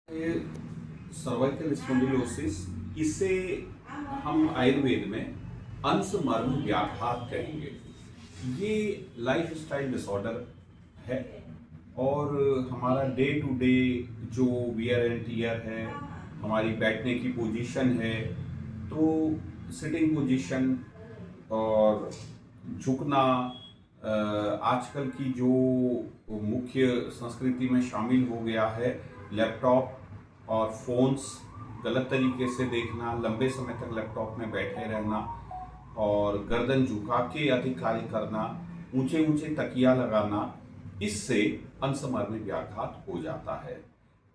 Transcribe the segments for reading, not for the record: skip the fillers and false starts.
Cervical spondylosis, इसे हम आयुर्वेद में अंश मर्म व्याघात कहेंगे। ये लाइफ स्टाइल डिसऑर्डर है और हमारा डे टू डे जो वियर एंड टीयर है, हमारी बैठने की पोजीशन है, तो सिटिंग पोजीशन और झुकना आजकल की जो मुख्य संस्कृति में शामिल हो गया है। लैपटॉप और फोन्स गलत तरीके से देखना, लंबे समय तक लैपटॉप में बैठे रहना और गर्दन झुका के अधिक कार्य करना, ऊंचे ऊंचे तकिया लगाना, इससे अंशमर्मी व्याघात हो जाता है।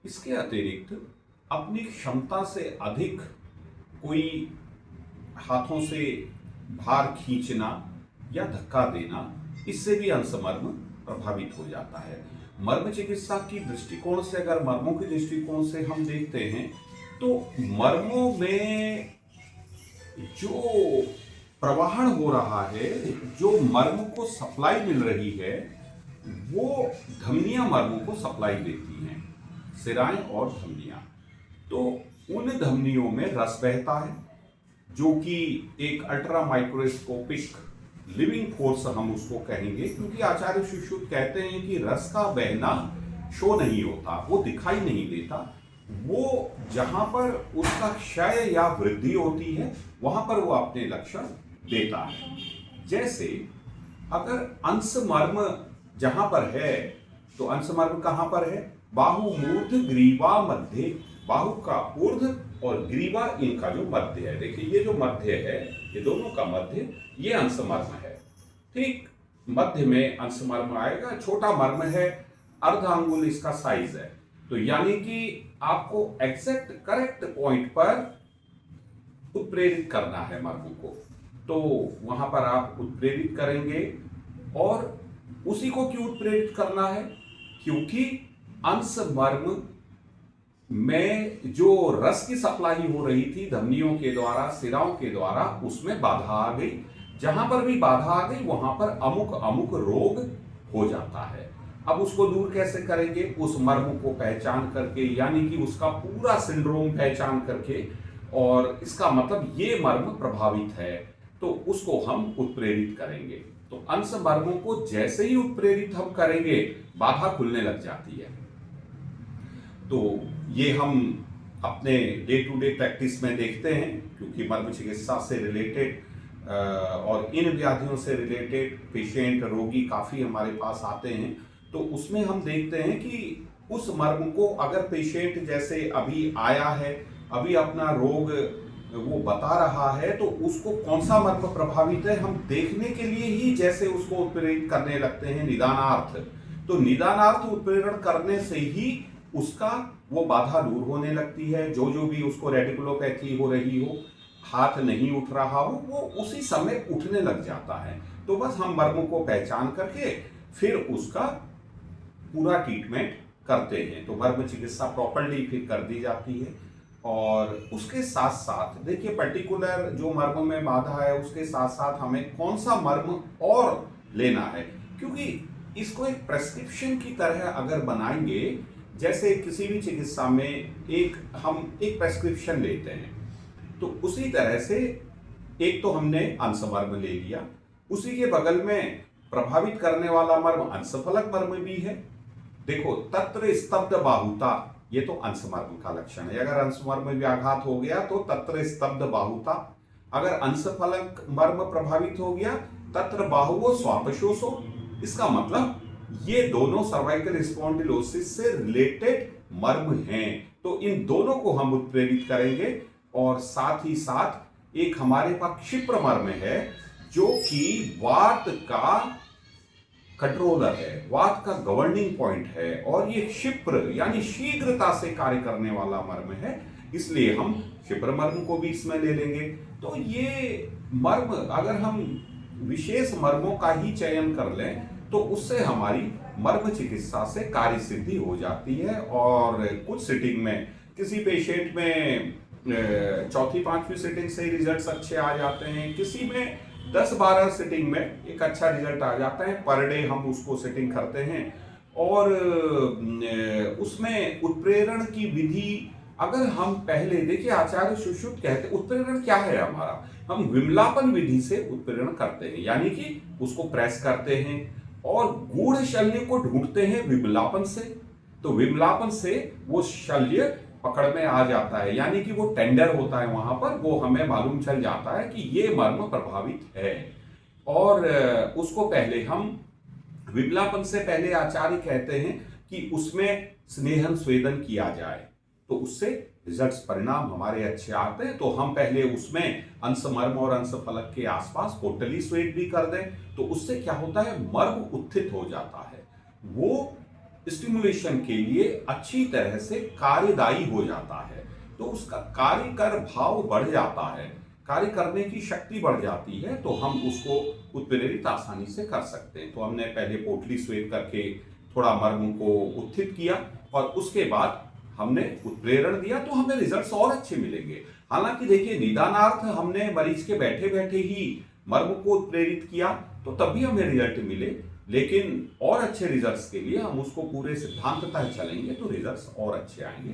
इसके अतिरिक्त अपनी क्षमता से अधिक कोई हाथों से भार खींचना या धक्का देना, इससे भी अंशमर्म प्रभावित हो जाता है। मर्म चिकित्सा की दृष्टिकोण से, अगर मर्मों के दृष्टिकोण से हम देखते हैं तो मर्मों में जो प्रवाहन हो रहा है, जो मर्म को सप्लाई मिल रही है, वो धमनियां मर्मों को सप्लाई देती हैं, सिराएं और धमनियां। तो उन धमनियों में रस बहता है, जो कि एक अल्ट्रा माइक्रोस्कोपिक लिविंग फोर्स हम उसको कहेंगे, क्योंकि आचार्य सुश्रुत कहते हैं कि रस का बहना शो नहीं होता, वो दिखाई नहीं देता। वो जहां पर उसका क्षय या वृद्धि होती है, वहां पर वो अपने लक्षण देता है। जैसे अगर अंशमर्म जहां पर है, तो अंशमर्म कहां पर है? बाहु मूर्ध ग्रीवा मध्य, बाहु का ऊर्ध्व और ग्रीवा इनका जो मध्य है। देखिए ये जो मध्य है, ये दोनों का मध्य, ये अंशमर्म है। ठीक मध्य में अंशमर्म आएगा, छोटा मर्म है, अर्ध अंगुल इसका साइज है। तो यानी कि आपको एग्जैक्ट करेक्ट पॉइंट पर उत्प्रेरित करना है मर्म को, तो वहां पर आप उत्प्रेरित करेंगे। और उसी को क्यों उत्प्रेरित करना है? क्योंकि अंशमर्म में जो रस की सप्लाई हो रही थी धमनियों के द्वारा, सिराओं के द्वारा, उसमें बाधा आ गई। जहां पर भी बाधा आ गई, वहां पर अमुक अमुक रोग हो जाता है। अब उसको दूर कैसे करेंगे? उस मर्म को पहचान करके, यानी कि उसका पूरा सिंड्रोम पहचान करके, और इसका मतलब ये मर्म प्रभावित है, तो उसको हम उत्प्रेरित करेंगे। तो अंश मर्मों को जैसे ही उत्प्रेरित हम करेंगे, बाधा खुलने लग जाती है। तो ये हम अपने डे टू डे प्रैक्टिस में देखते हैं, क्योंकि मर्म चिकित्सा से रिलेटेड और इन व्याधियों से रिलेटेड पेशेंट, रोगी काफ़ी हमारे पास आते हैं। तो उसमें हम देखते हैं कि उस मर्म को, अगर पेशेंट जैसे अभी आया है, अभी अपना रोग वो बता रहा है, तो उसको कौन सा मर्म प्रभावित है, हम देखने के लिए ही जैसे उसको उत्प्रेरित करने लगते हैं निदानार्थ। तो निदानार्थ उत्प्रेरण करने से ही उसका वो बाधा दूर होने लगती है। जो जो भी उसको रेटिकुलोपैथी हो रही हो, हाथ नहीं उठ रहा हो, वो उसी समय उठने लग जाता है। तो बस हम मर्म को पहचान करके फिर उसका पूरा ट्रीटमेंट करते हैं, तो मर्म चिकित्सा प्रॉपर्ली फिर कर दी जाती है। और उसके साथ साथ देखिए, पर्टिकुलर जो मर्म में बाधा है, उसके साथ साथ हमें कौन सा मर्म और लेना है, क्योंकि इसको एक प्रेस्क्रिप्शन की तरह अगर बनाएंगे, जैसे किसी भी चिकित्सा में हम एक प्रेस्क्रिप्शन लेते हैं, तो उसी तरह से एक तो हमने अंशमर्म ले लिया, उसी के बगल में प्रभावित करने वाला मर्म अंशफलक मर्म भी है। देखो, तत्र स्तब्ध बाहुता, ये तो अंशमर्म का लक्षण है। अगर अंशमर्म व्याघात हो गया तो तत्र स्तब्ध बाहुता, अगर अंशफलक मर्म प्रभावित हो गया तत्र बाहुओ स्वापशोषो। इसका मतलब ये दोनों सर्वाइकल स्पॉन्डिलोसिस से रिलेटेड मर्म हैं। तो इन दोनों को हम उत्प्रेरित करेंगे। और साथ ही साथ एक हमारे पास क्षिप्र मर्म है, जो कि वात का कंट्रोलर है, वात का गवर्निंग पॉइंट है, और ये क्षिप्र यानी शीघ्रता से कार्य करने वाला मर्म है, इसलिए हम क्षिप्र मर्म को भी इसमें ले लेंगे। तो ये मर्म, अगर हम विशेष मर्मों का ही चयन कर लें, तो उससे हमारी मर्म चिकित्सा से कार्य सिद्धि हो जाती है। और कुछ सिटिंग में किसी पेशेंट में चौथी पांचवी सिटिंग से रिजल्ट्स अच्छे आ जाते हैं, किसी में 10-12 सिटिंग में एक अच्छा रिजल्ट आ जाता है। पर डे हम उसको सिटिंग करते हैं, और उसमें उत्प्रेरण की विधि अगर हम पहले देखिए, आचार्य सुश्रुत कहते उत्प्रेरण क्या है हमारा, हम विमलापन विधि से उत्प्रेरण करते हैं, यानी कि उसको प्रेस करते हैं और गूढ़ शल्य को ढूंढते हैं विमलापन से। तो विमलापन से वो शल्य पकड़ में आ जाता है, यानी कि वो टेंडर होता है, वहां पर वो हमें मालूम चल जाता है कि ये मर्म प्रभावित है। और उसको पहले हम विमलापन से पहले आचार्य कहते हैं कि उसमें स्नेहन स्वेदन किया जाए, तो उससे रिजल्ट्स परिणाम हमारे अच्छे आते हैं। तो हम पहले उसमें अंश मर्म और अंश फलक के आसपास पोटली स्वेद भी कर दें, तो उससे क्या होता है, मर्म उत्थित हो जाता है, वो स्टिमुलेशन के लिए अच्छी तरह से कार्यदायी हो जाता है, तो उसका कार्य कर भाव बढ़ जाता है, कार्य करने की शक्ति बढ़ जाती है, तो हम उसको उत्प्रेरित आसानी से कर सकते हैं। तो हमने पहले पोटली स्वेद करके थोड़ा मर्म को उत्थित किया और उसके बाद हमने उत्प्रेरण दिया, तो हमें रिजल्ट्स और अच्छे मिलेंगे। हालांकि देखिए, निदानार्थ हमने मरीज के बैठे बैठे ही मर्म को उत्प्रेरित किया तो तब भी हमें रिजल्ट मिले, लेकिन और अच्छे रिजल्ट्स के लिए हम उसको पूरे सिद्धांत तक चलेंगे तो रिजल्ट्स और अच्छे आएंगे।